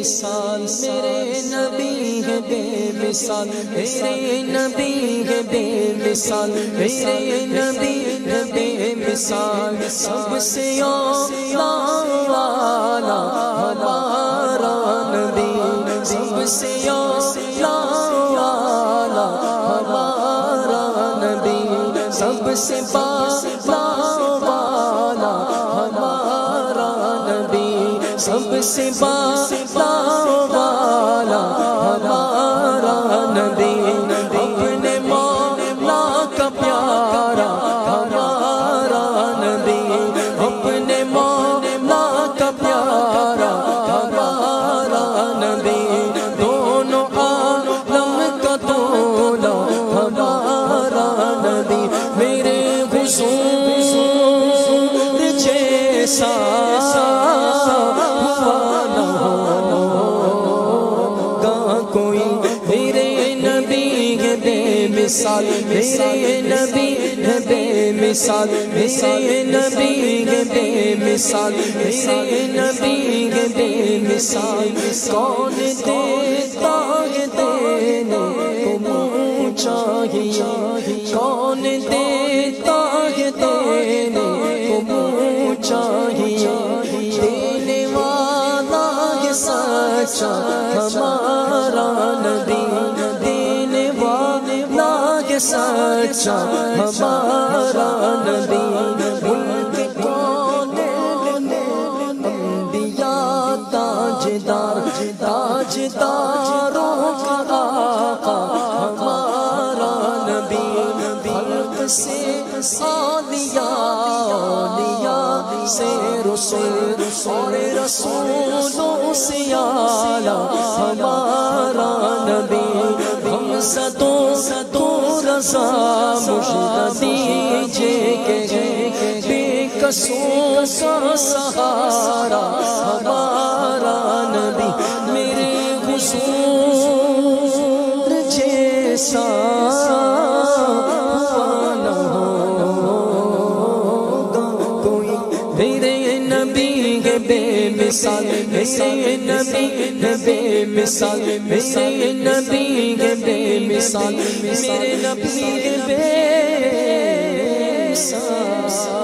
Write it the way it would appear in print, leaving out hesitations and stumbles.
مثال میرے نبی ہے بے مثال میرے نبی ہے بے مثال میرے نبی ہے بے مثال سب سے اعلیٰ والا ہمارا نبی سب سے اعلیٰ والا ہمارا نبی سب سے بالا والا ہمارا نبی سب سے بالا والا ہمارا نبی اپنے مولا کا پیارا ہمارا نبی اپنے مولا کا پیارا ہمارا نبی دونوں عالم کا دولا ہمارا نبی میرے حضور جیسا مثال میرے نبی ہے بے مثال میرے نبی ہے بے مثال میرے نبی ہے بے مثال کون دیتا ہے دینے کو منہ چاہیے کون دیتا ہے دینے کو منہ چاہیے دینے والا ہے سچا ہمارا نبی سچا ہمارا نبی ملک کونین انبیاء تاجدار تاجداروں کا آقا ہمارا نبی خلق سے اولیاء سے رسول اور رسولوں سے اعلیٰ ہمارا نبی ہم صدوں رضا مجھے دیجے کہ بے قصور کا سہارا ہمارا نبی میرے حضور جیسا نہ ہوگا کوئی میرے نبی ہے بے مثال میرے نبی ہے بے مثال میرے نبی ہے بے مثال میرے نبی ہے بے مثال